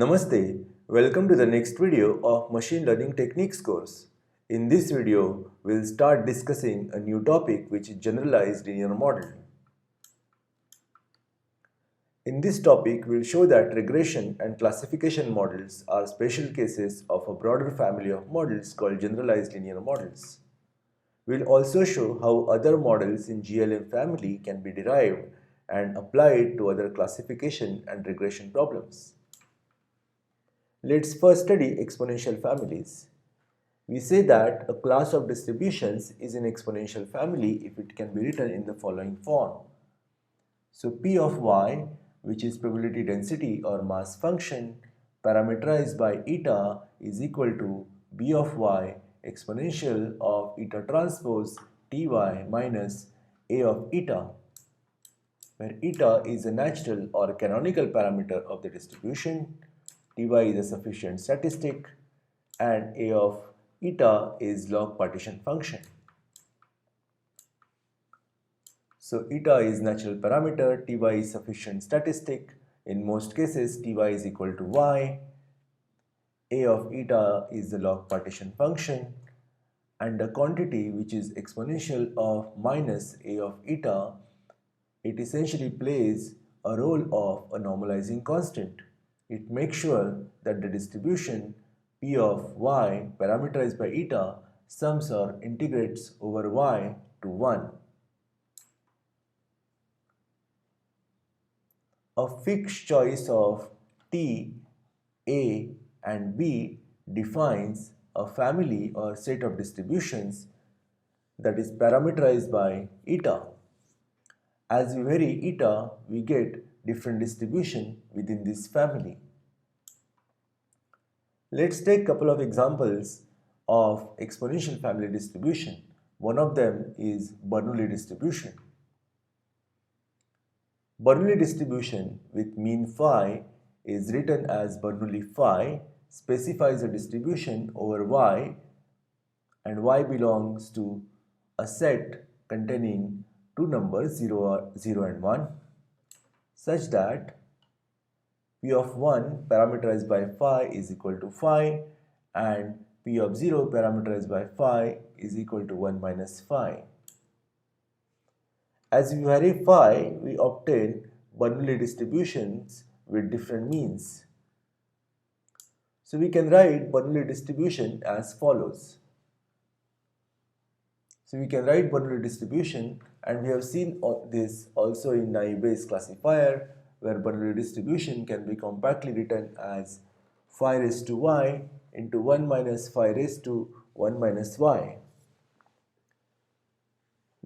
Namaste, welcome to the next video of Machine Learning Techniques course. In this video, we'll start discussing a new topic which is Generalized Linear Model. In this topic, we'll show that regression and classification models are special cases of a broader family of models called Generalized Linear Models. We'll also show how other models in GLM family can be derived and applied to other classification and regression problems. Let's first study exponential families. We say that a class of distributions is an exponential family if it can be written in the following form. So P of y, which is probability density or mass function parameterized by eta, is equal to B of y exponential of eta transpose ty minus A of eta, where eta is a natural or canonical parameter of the distribution, ty is a sufficient statistic, and A of eta is log partition function. So eta is natural parameter, ty is sufficient statistic. In most cases, ty is equal to y. A of eta is the log partition function, and the quantity which is exponential of minus A of eta, it essentially plays a role of a normalizing constant. It makes sure that the distribution P of y parameterized by eta sums or integrates over y to 1. A fixed choice of T, A and B defines a family or set of distributions that is parameterized by eta. As we vary eta, we get different distribution within this family. Let's take a couple of examples of exponential family distribution. One of them is Bernoulli distribution. Bernoulli distribution with mean phi is written as Bernoulli phi, specifies a distribution over y, and y belongs to a set containing two numbers 0 and 1, such that P of 1 parameterized by phi is equal to phi and P of 0 parameterized by phi is equal to 1 minus phi. As we vary phi, we obtain Bernoulli distributions with different means. So we can write Bernoulli distribution as follows. So we can write Bernoulli distribution, and we have seen this also in naive Bayes classifier, where Bernoulli distribution can be compactly written as phi raised to y into 1 minus phi raised to 1 minus y.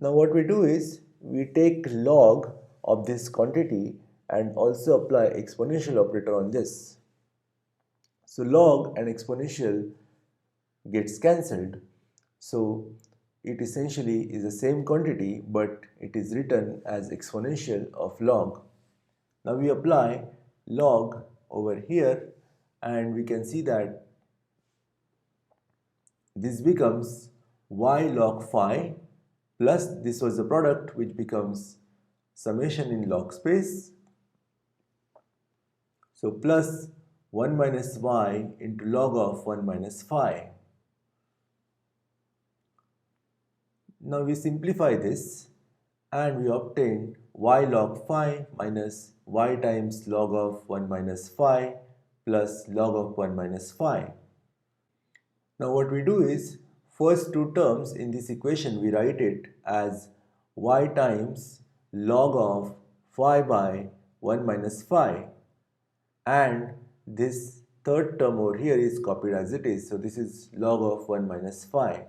Now what we do is we take log of this quantity and also apply exponential operator on this. So log and exponential gets cancelled. So it essentially is the same quantity, but it is written as exponential of log. Now we apply log over here, and we can see that this becomes y log phi plus this was the product, which becomes summation in log space. So plus 1 minus y into log of 1 minus phi. Now we simplify this and we obtain y log phi minus y times log of 1 minus phi plus log of 1 minus phi. Now what we do is, first two terms in this equation we write it as y times log of phi by 1 minus phi, and this third term over here is copied as it is, so this is log of 1 minus phi.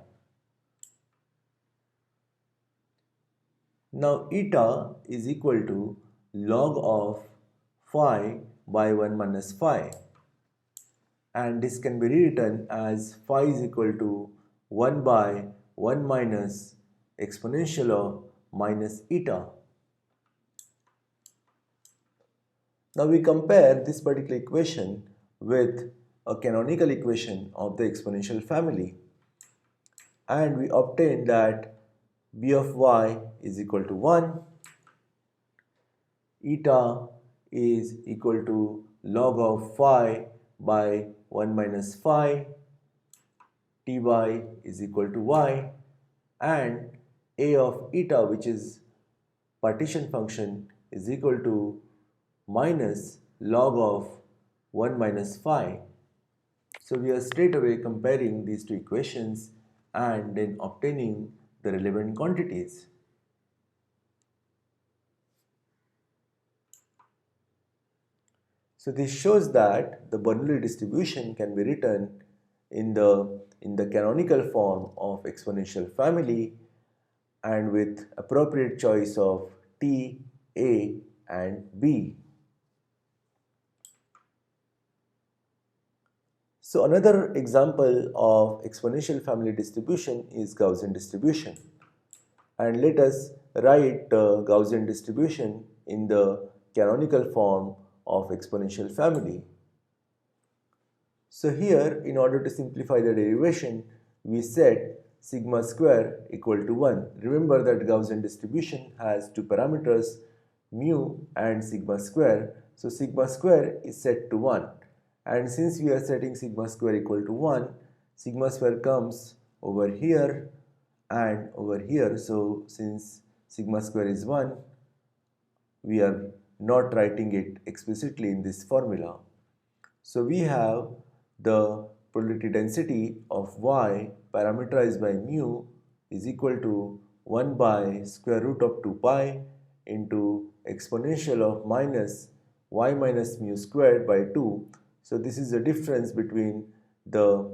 Now eta is equal to log of phi by 1 minus phi, and this can be rewritten as phi is equal to 1 by 1 minus exponential of minus eta. Now we compare this particular equation with a canonical equation of the exponential family, and we obtain that B of y is equal to 1, eta is equal to log of phi by 1 minus phi, ty is equal to y, and a of eta, which is partition function, is equal to minus log of 1 minus phi. So we are straight away comparing these two equations and then obtaining the relevant quantities. So this shows that the Bernoulli distribution can be written in the canonical form of exponential family and with appropriate choice of T, A and B. So another example of exponential family distribution is Gaussian distribution. And let us write Gaussian distribution in the canonical form of exponential family. So here, in order to simplify the derivation, we set sigma square equal to 1. Remember that Gaussian distribution has two parameters, mu and sigma square. So sigma square is set to 1. And since we are setting sigma square equal to 1, sigma square comes over here and over here. So since sigma square is 1, we are not writing it explicitly in this formula. So we have the probability density of y parameterized by mu is equal to 1 by square root of 2 pi into exponential of minus y minus mu squared by 2. So this is the difference between the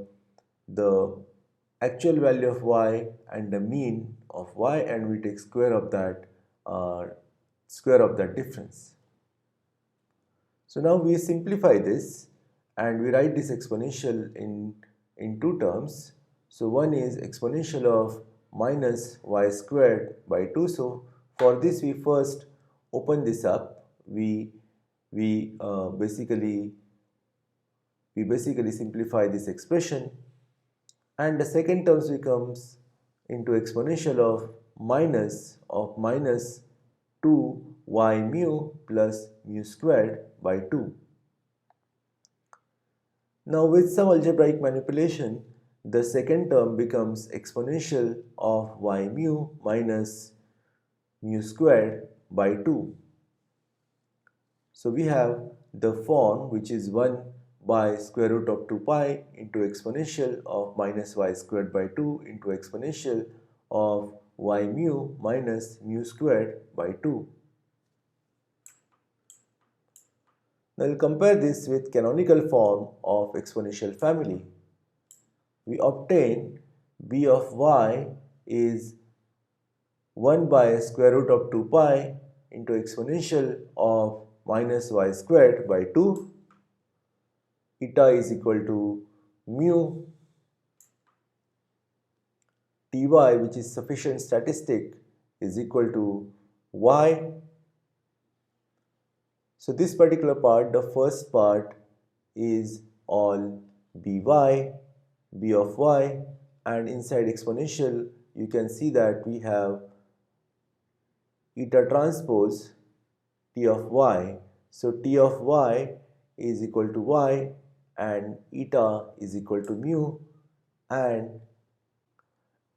actual value of y and the mean of y, and we take square of that difference. So now we simplify this and we write this exponential in two terms. So one is exponential of minus y squared by 2. So for this we first open this up. We basically simplify this expression, and the second term becomes into exponential of minus 2y mu plus mu squared by 2. Now with some algebraic manipulation, the second term becomes exponential of y mu minus mu squared by 2. So we have the form which is 1 by square root of 2 pi into exponential of minus y squared by 2 into exponential of y mu minus mu squared by 2. Now we'll compare this with canonical form of exponential family. We obtain b of y is 1 by square root of 2 pi into exponential of minus y squared by 2. Eta is equal to mu ty, which is sufficient statistic, is equal to y. So this particular part, the first part, is all by, b of y, and inside exponential you can see that we have eta transpose t of y. So t of y is equal to y and eta is equal to mu, and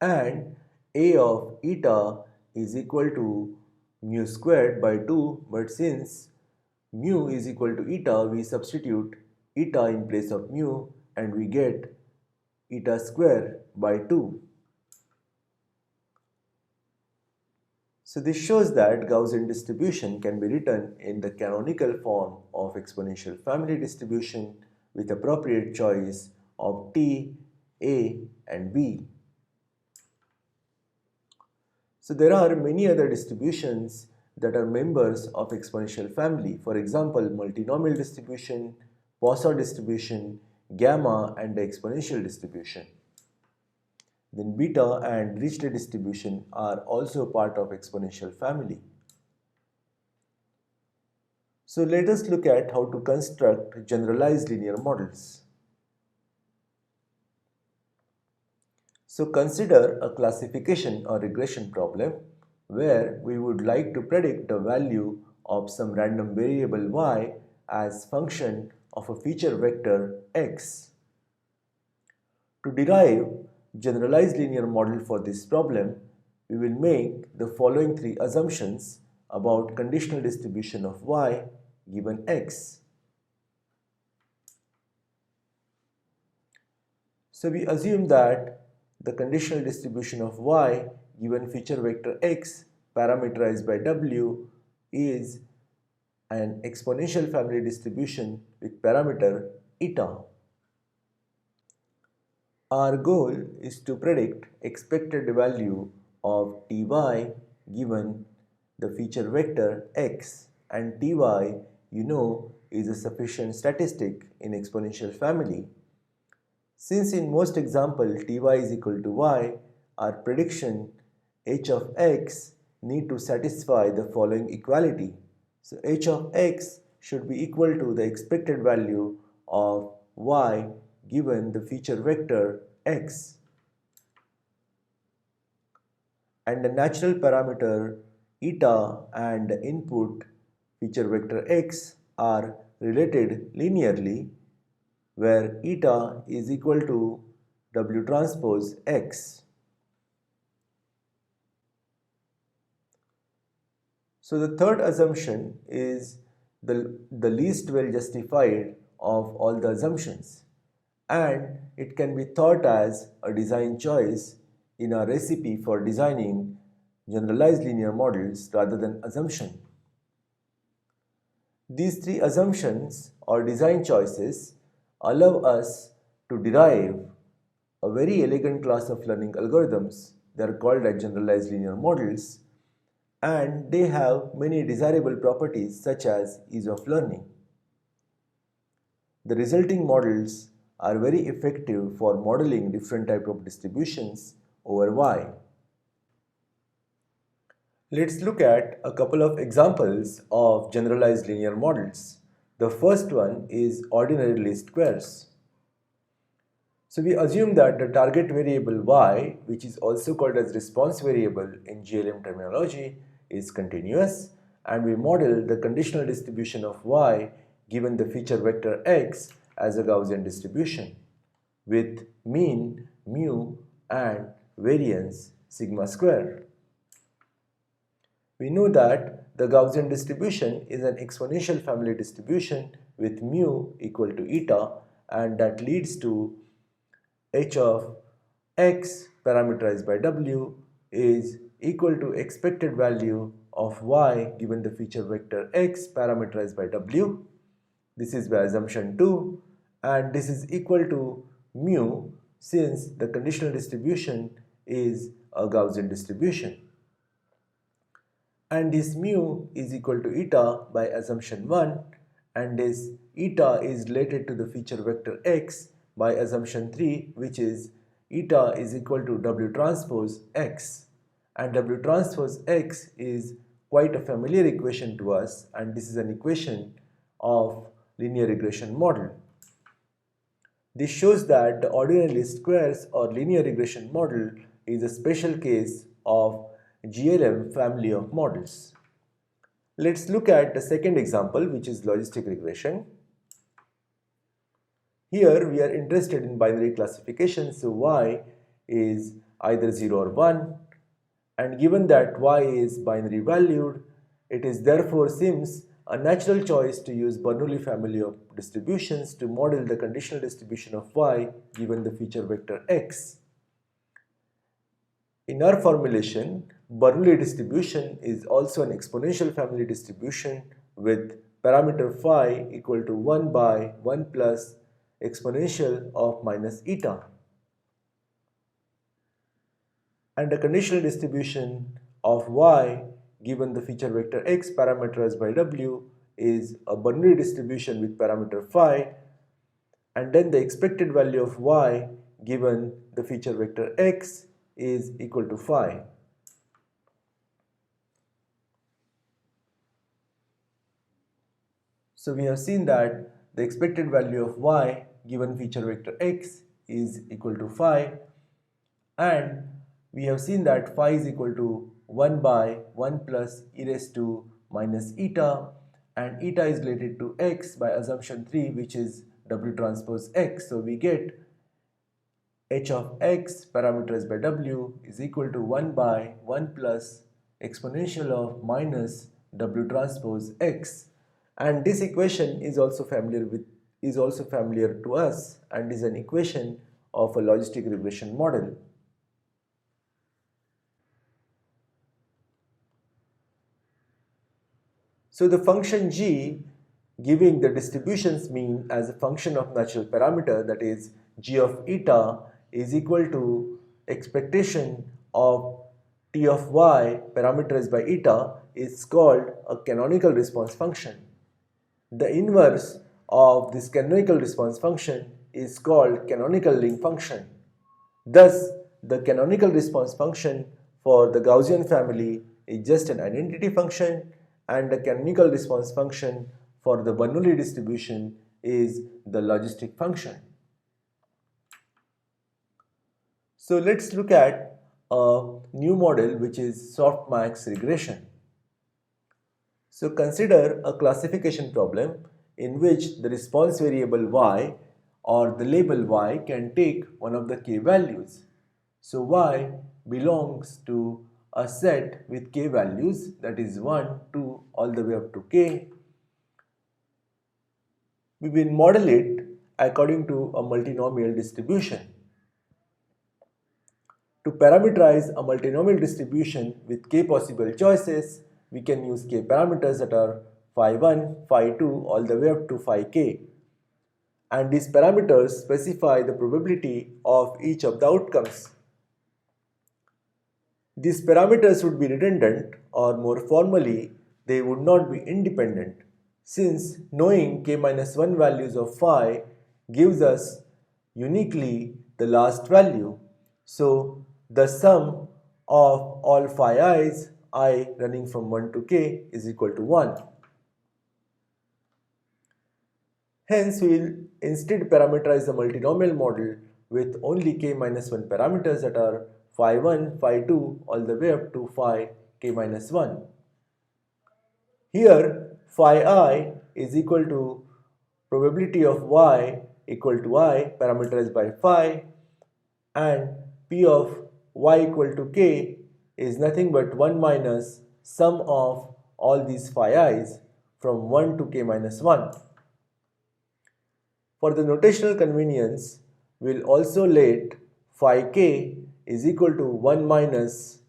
a of eta is equal to mu squared by 2, but since mu is equal to eta, we substitute eta in place of mu and we get eta square by 2. So this shows that Gaussian distribution can be written in the canonical form of exponential family distribution with appropriate choice of T, A and B. So there are many other distributions that are members of exponential family. For example, multinomial distribution, Poisson distribution, gamma and the exponential distribution. Then beta and Dirichlet distribution are also part of exponential family. So let us look at how to construct generalized linear models. So consider a classification or regression problem where we would like to predict the value of some random variable y as function of a feature vector x. To derive generalized linear model for this problem, we will make the following three assumptions about conditional distribution of y given x. So we assume that the conditional distribution of y given feature vector x parameterized by w is an exponential family distribution with parameter eta. Our goal is to predict expected value of ty given the feature vector x, and ty is a sufficient statistic in exponential family. Since in most examples ty is equal to y, our prediction h of x need to satisfy the following equality. So h of x should be equal to the expected value of y given the feature vector x, and the natural parameter eta and the input feature vector x are related linearly, where eta is equal to w transpose x. So the third assumption is the least well justified of all the assumptions, and it can be thought as a design choice in a recipe for designing generalized linear models rather than assumption. These three assumptions or design choices allow us to derive a very elegant class of learning algorithms. They are called as generalized linear models, and they have many desirable properties such as ease of learning. The resulting models are very effective for modeling different types of distributions over y. Let's look at a couple of examples of generalized linear models. The first one is ordinary least squares. So we assume that the target variable y, which is also called as response variable in GLM terminology, is continuous, and we model the conditional distribution of y given the feature vector x as a Gaussian distribution with mean mu and variance sigma square. We know that the Gaussian distribution is an exponential family distribution with mu equal to eta, and that leads to h of x parameterized by w is equal to expected value of y given the feature vector x parameterized by w. This is by assumption 2, and this is equal to mu since the conditional distribution is a Gaussian distribution. And this mu is equal to eta by assumption 1, and this eta is related to the feature vector x by assumption 3, which is eta is equal to w transpose x, and w transpose x is quite a familiar equation to us, and this is an equation of linear regression model. This shows that the ordinary least squares or linear regression model is a special case of GLM family of models. Let's look at the second example, which is logistic regression. Here we are interested in binary classification, so y is either 0 or 1, and given that y is binary valued, it is therefore seems a natural choice to use Bernoulli family of distributions to model the conditional distribution of y given the feature vector x. In our formulation, Bernoulli distribution is also an exponential family distribution with parameter phi equal to 1 by 1 plus exponential of minus eta. And the conditional distribution of y given the feature vector x parameterized by w is a Bernoulli distribution with parameter phi, and then the expected value of y given the feature vector x is equal to phi. So we have seen that the expected value of y given feature vector x is equal to phi, and we have seen that phi is equal to 1 by 1 plus e raised to minus eta, and eta is related to x by assumption 3, which is w transpose x. So we get h of x parameterized by w is equal to 1 by 1 plus exponential of minus w transpose x, and this equation is also familiar to us and is an equation of a logistic regression model. So the function g, giving the distribution's mean as a function of natural parameter, that is g of eta, is equal to expectation of t of y parameterized by eta, is called a canonical response function. The inverse of this canonical response function is called canonical link function. Thus, the canonical response function for the Gaussian family is just an identity function, and the canonical response function for the Bernoulli distribution is the logistic function. So let's look at a new model, which is Softmax regression. So consider a classification problem in which the response variable y or the label y can take one of the k values. So y belongs to a set with k values, that is 1, 2 all the way up to k. We will model it according to a multinomial distribution. To parameterize a multinomial distribution with k possible choices, we can use k parameters that are phi1, phi2 all the way up to phi k. And these parameters specify the probability of each of the outcomes. These parameters would be redundant, or more formally, they would not be independent, since knowing k-1 values of phi gives us uniquely the last value. So the sum of all phi i's, I running from 1 to k, is equal to 1. Hence, we will instead parameterize the multinomial model with only k-1 parameters that are phi1, phi2 all the way up to phi k-1. Here, phi I is equal to probability of y equal to I parameterized by phi, and p of y equal to k is nothing but 1 minus sum of all these phi i's from 1 to k-1. For the notational convenience, we'll also let phi k is equal to 1 minus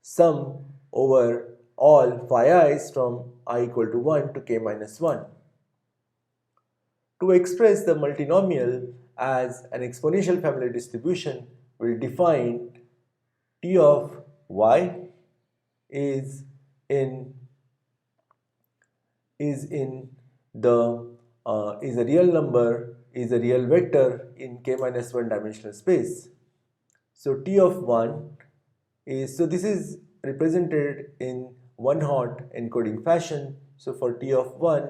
sum over all phi i's from I equal to 1 to k-1. To express the multinomial as an exponential family distribution, we'll define t of y is a real number, is a real vector in k-1 dimensional space. So t of 1 is, so this is represented in one hot encoding fashion. So for t of 1,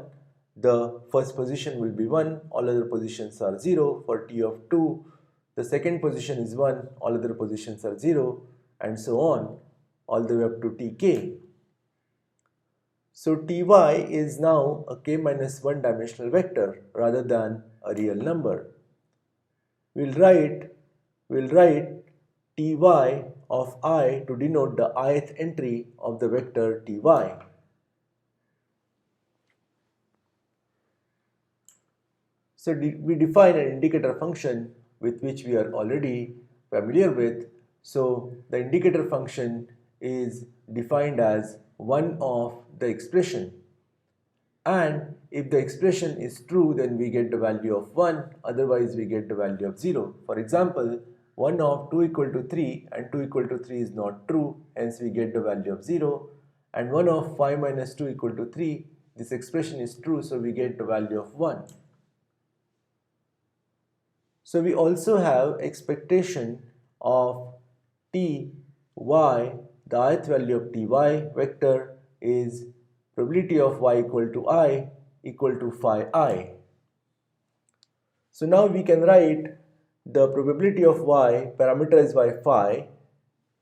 the first position will be 1, all other positions are 0. For t of 2, the second position is 1, all other positions are 0, and so on, all the way up to tk. So ty is now a k-1 dimensional vector rather than a real number. We'll write ty of I to denote the ith entry of the vector ty. So we define an indicator function with which we are already familiar with. So the indicator function is defined as one of the expression, and if the expression is true, then we get the value of 1, otherwise we get the value of 0. For example, 1 of 2 equal to 3 and 2 equal to 3 is not true, hence we get the value of 0, and 1 of 5 minus 2 equal to 3, this expression is true, so we get the value of 1. So we also have expectation of ty, the ith value of ty vector is probability of y equal to I equal to phi I. So now we can write the probability of y parameterized by phi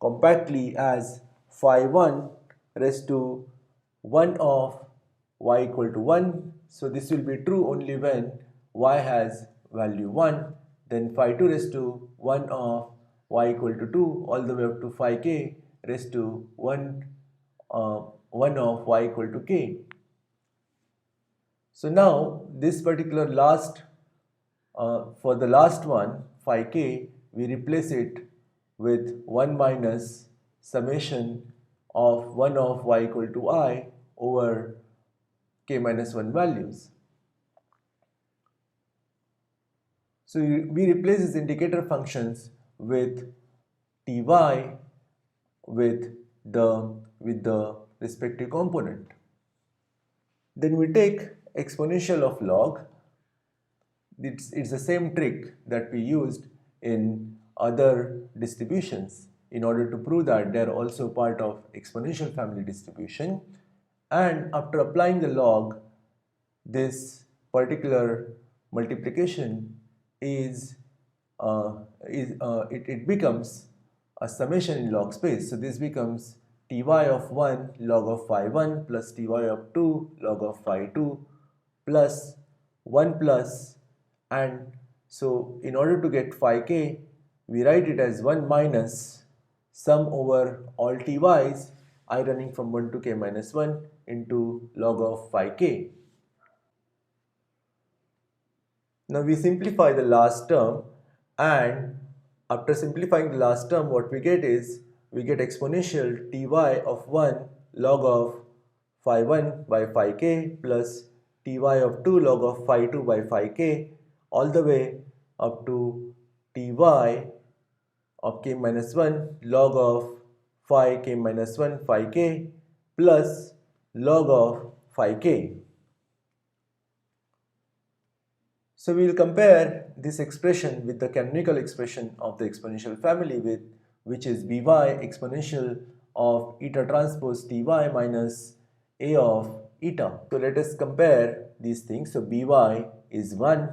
compactly as phi 1 raised to 1 of y equal to 1. So this will be true only when y has value 1. Then phi 2 raised to 1 of y equal to 2 all the way up to phi k raised to 1 of y equal to k. So now this particular for the last one, phi k, we replace it with 1 minus summation of 1 of y equal to I over k minus 1 values. So we replace these indicator functions with ty with the respective component. Then we take exponential of log. It's the same trick that we used in other distributions in order to prove that they are also part of exponential family distribution. And after applying the log, this particular multiplication it becomes a summation in log space. So this becomes ty of 1 log of phi 1 plus ty of 2 log of phi 2 plus 1 plus, and so in order to get phi k, we write it as 1 minus sum over all ty's I running from 1 to k minus 1 into log of phi k. Now we simplify the last term, and after simplifying the last term, what we get is we get exponential ty of 1 log of phi 1 by phi k plus ty of 2 log of phi 2 by phi k all the way up to ty of k minus 1 log of phi k minus 1 phi k plus log of phi k. So we will compare this expression with the canonical expression of the exponential family, which is by exponential of eta transpose ty minus a of eta. So let us compare these things. So by is 1,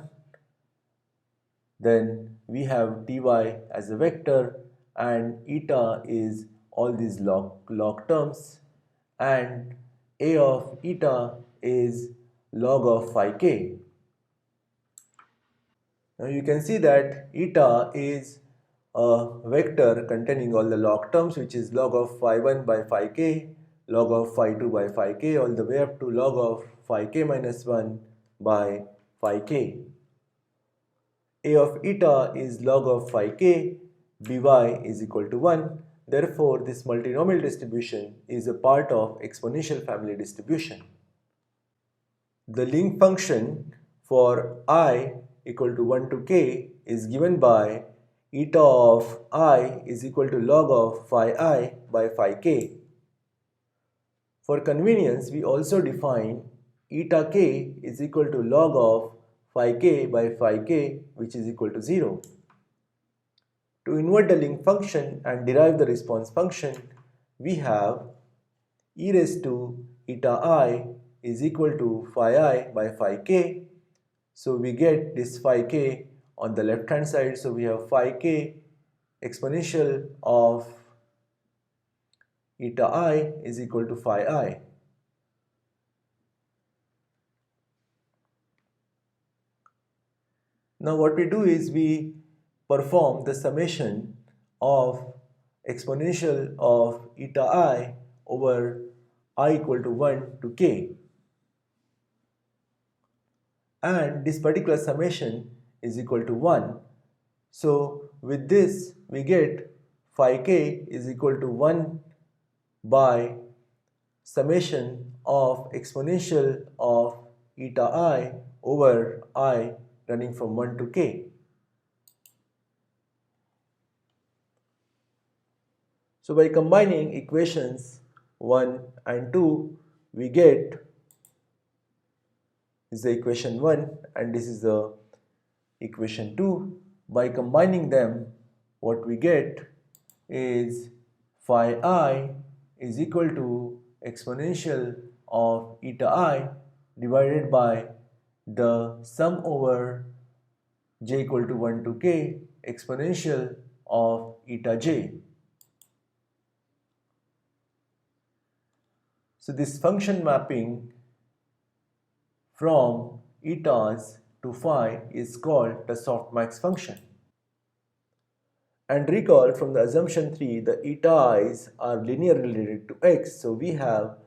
then we have ty as a vector, and eta is all these log terms, and a of eta is log of phi k. Now you can see that eta is a vector containing all the log terms, which is log of phi 1 by phi k, log of phi 2 by phi k, all the way up to log of phi k minus 1 by phi k. A of eta is log of phi k, by is equal to 1. Therefore, this multinomial distribution is a part of exponential family distribution. The link function for I equal to 1 to k is given by eta of I is equal to log of phi I by phi k. For convenience, we also define eta k is equal to log of phi k by phi k, which is equal to 0. To invert the link function and derive the response function, we have e raised to eta I is equal to phi I by phi k. So we get this phi k on the left hand side. So we have phi k exponential of eta I is equal to phi I. Now what we do is we perform the summation of exponential of eta I over I equal to 1 to k. And this particular summation is equal to 1. So with this we get phi k is equal to 1 by summation of exponential of eta I over I running from 1 to k. So by combining equations 1 and 2, we get is the equation 1 and this is the equation 2. By combining them, what we get is phi I is equal to exponential of eta I divided by the sum over j equal to 1 to k exponential of eta j. So this function mapping from etas to phi is called the softmax function. And recall from the assumption 3, the eta i's are linearly related to x. So we have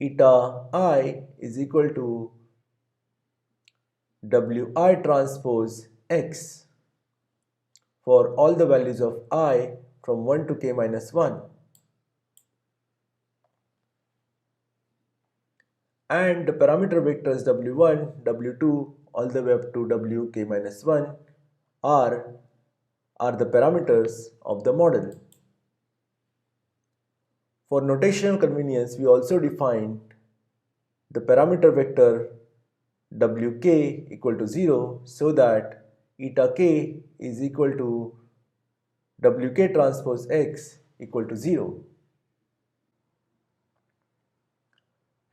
eta I is equal to wi transpose x for all the values of I from 1 to k minus 1. And the parameter vectors w1, w2 all the way up to wk minus 1 are the parameters of the model. For notational convenience, we also defined the parameter vector wk equal to 0 so that eta k is equal to wk transpose x equal to 0.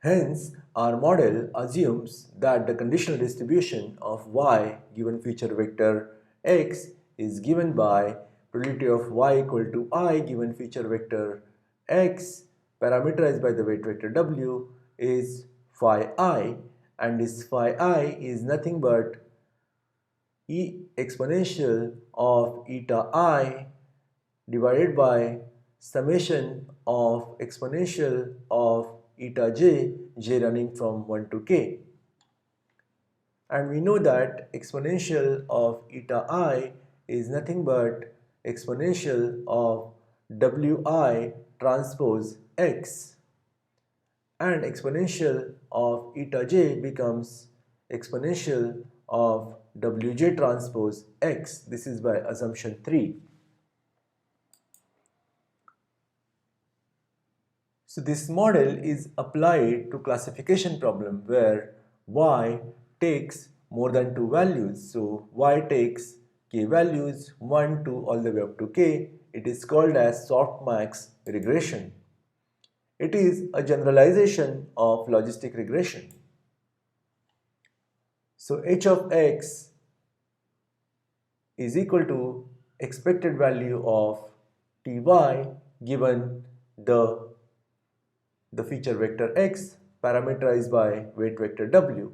Hence, our model assumes that the conditional distribution of y given feature vector x is given by probability of y equal to I given feature vector x parameterized by the weight vector w is phi I, and this phi I is nothing but e exponential of eta I divided by summation of exponential of eta j running from 1 to k. And we know that exponential of eta I is nothing but exponential of wi transpose x, and exponential of eta j becomes exponential of wj transpose x. This is by assumption 3. So this model is applied to classification problem where y takes more than 2 values. So y takes k values 1 to all the way up to k. It is called as softmax regression. It is a generalization of logistic regression. So h of x is equal to expected value of ty given the feature vector x parameterized by weight vector w.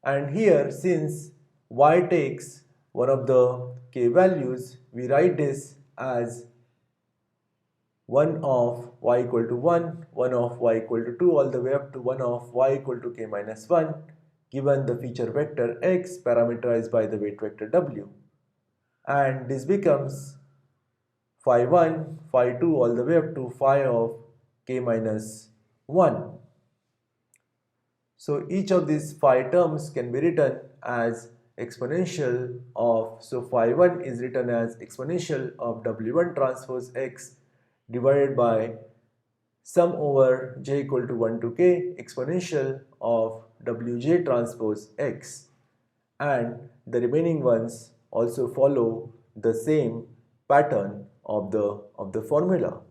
And here, since y takes one of the k values, we write this as 1 of y equal to 1, 1 of y equal to 2 all the way up to 1 of y equal to k minus 1 given the feature vector x parameterized by the weight vector w. And this becomes phi 1, phi 2 all the way up to phi of k minus 1. So each of these phi terms can be written as exponential of, so phi 1 is written as exponential of w1 transpose x divided by sum over j equal to 1 to k exponential of wj transpose x, and the remaining ones also follow the same pattern of the formula.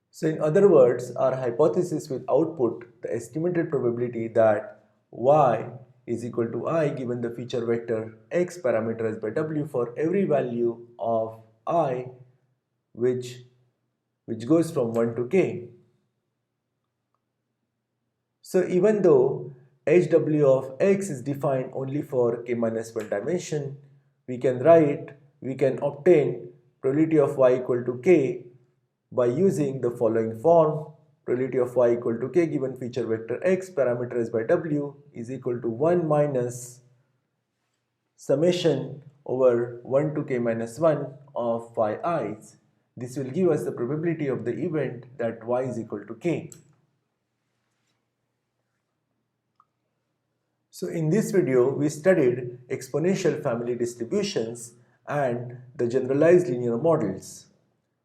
So in other words, our hypothesis will output the estimated probability that y is equal to I given the feature vector x parameterized by w for every value of I which goes from 1 to k. So even though hw of x is defined only for k minus 1 dimension, we can obtain probability of y equal to k by using the following form. Probability of y equal to k given feature vector x parameterized by w is equal to 1 minus summation over 1 to k minus 1 of phi i's. This will give us the probability of the event that y is equal to k. So in this video, we studied exponential family distributions and the generalized linear models.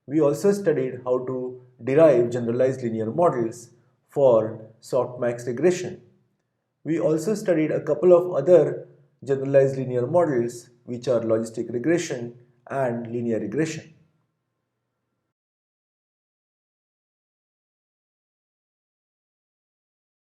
We also studied how to derive generalized linear models for softmax regression. We also studied a couple of other generalized linear models which are logistic regression and linear regression.